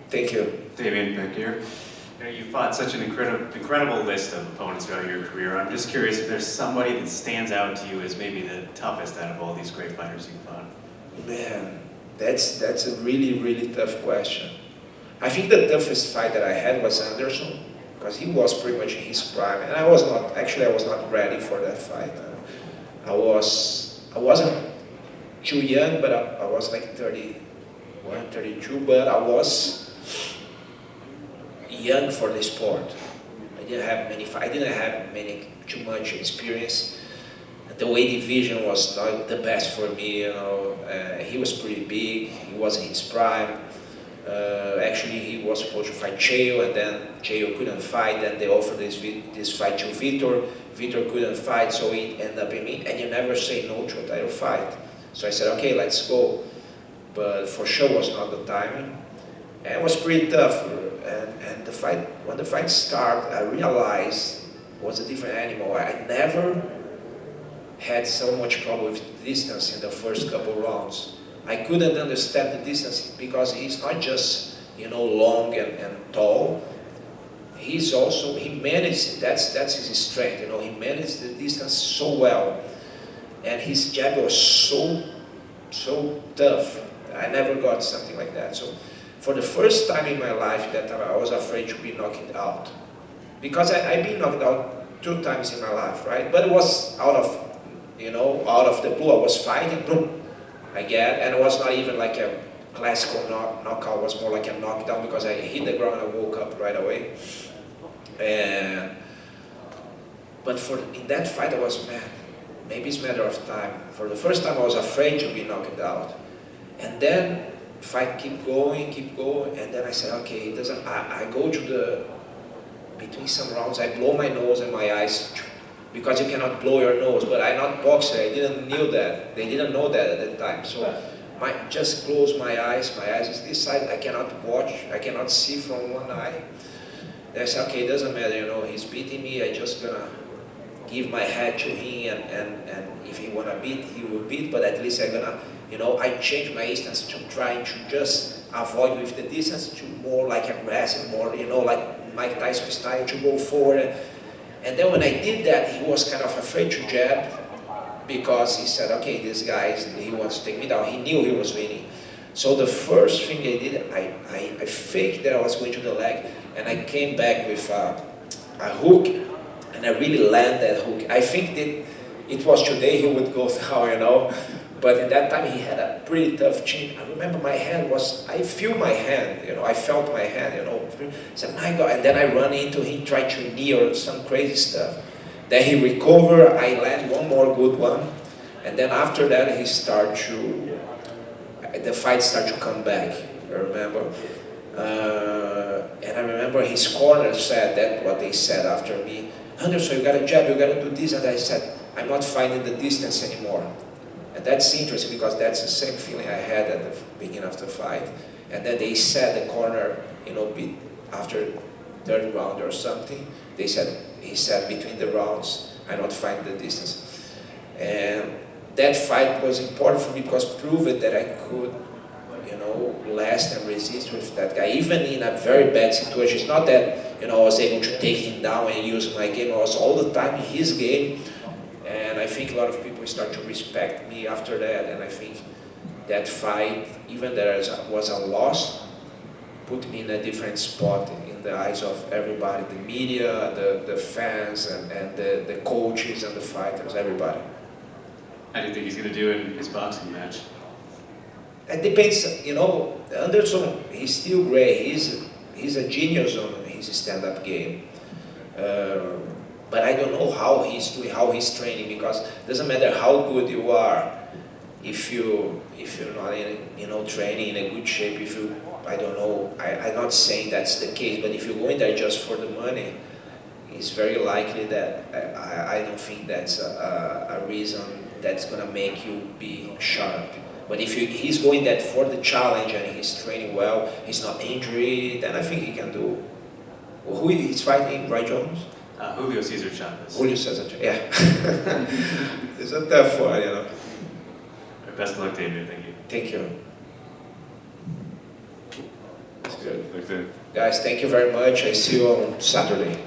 Thank you. Damian, back here. You know, you fought such an incredible list of opponents throughout your career. I'm just curious if there's somebody that stands out to you as maybe the toughest out of all these great fighters you've fought. Man, that's a really tough question. I think the toughest fight that I had was Anderson, because he was pretty much in his prime, and I was not ready for that fight. I wasn't too young, but I was like 31, 32, but I was young for the sport. I didn't have too much experience. The weight division was not the best for me, you know. He was pretty big, he was in his prime. Actually, he was supposed to fight Chael, and then Chael couldn't fight, and they offered this fight to Vitor. Vitor couldn't fight, so he ended up in me, and you never say no to a title fight. So I said, okay, let's go. But for sure was not the timing. And it was pretty tough. And the fight, when the fight started, I realized it was a different animal. I never had so much problem with distance in the first couple rounds. I couldn't understand the distance because he's not just, you know, long and tall. He's also, he managed, that's his strength, you know, he managed the distance so well. And his jab was so tough. I never got something like that. So for the first time in my life that I was afraid to be knocked out. Because I've been knocked out 2 times in my life, right? But it was out of, you know, out of the blue. I was fighting, boom, I get, and it was not even like a classical knockout, it was more like a knockdown because I hit the ground and I woke up right away. But in that fight I was, man, maybe it's a matter of time. For the first time I was afraid to be knocked out. And then the fight keep going, and then I said, okay, it doesn't, I go to between some rounds, I blow my nose and my eyes, because you cannot blow your nose, but I'm not boxer, I didn't know that. They didn't know that at the time. So just close my eyes is this side, I cannot watch, I cannot see from one eye. And I said, okay, it doesn't matter, you know, he's beating me, I just gonna give my head to him, and if he wanna beat, he will beat, but at least I'm gonna, you know, I change my stance to trying to just avoid with the distance to more like aggressive, more, you know, like Mike Tyson style to go forward. And then when I did that, he was kind of afraid to jab because he said, okay, this guy, he wants to take me down. He knew he was winning. So the first thing I did, I faked that I was going to the leg, and I came back with a hook, and I really landed that hook. I think that it was today he would go down, you know, but at that time he had a pretty tough chin. I remember my hand was, I feel my hand, you know, I felt my hand, you know. I said, my God, and then I run into him, try to knee or some crazy stuff. Then he recovered, I land one more good one, and then after that the fight started to come back, I remember. And I remember his corner said that, what they said after me, Anderson, you gotta jab, you gotta do this, and I said, I'm not finding the distance anymore. And that's interesting because that's the same feeling I had at the beginning of the fight. And then they said the corner, you know, after third round or something, he said between the rounds, I not find the distance. And that fight was important for me because it proved that I could, you know, last and resist with that guy, even in a very bad situation. It's not that, you know, I was able to take him down and use my game. I was all the time in his game. And I think a lot of people start to respect me after that, and I think that fight, even there was a loss, put me in a different spot in the eyes of everybody, the media, the fans, and the coaches and the fighters, everybody. How do you think he's going to do in his boxing match? It depends, you know, Anderson, he's still great, he's a genius on his stand-up game. But I don't know how he's doing, how he's training, because it doesn't matter how good you are, if you're not in, you know, training in a good shape. If you, I don't know, I'm not saying that's the case, but if you're going there just for the money, it's very likely that I don't think that's a reason that's gonna make you be sharp. But if he's going there for the challenge and he's training well, he's not injured, then I think he can do. Who he's fighting? Roy Jones? Julio Cesar Chavez. Julio Cesar Chavez, yeah. It's a tough one, you know. Best of luck, Damian. Thank you. Thank you. Good. Thanks, Dan. Guys, thank you very much. I see you on Saturday.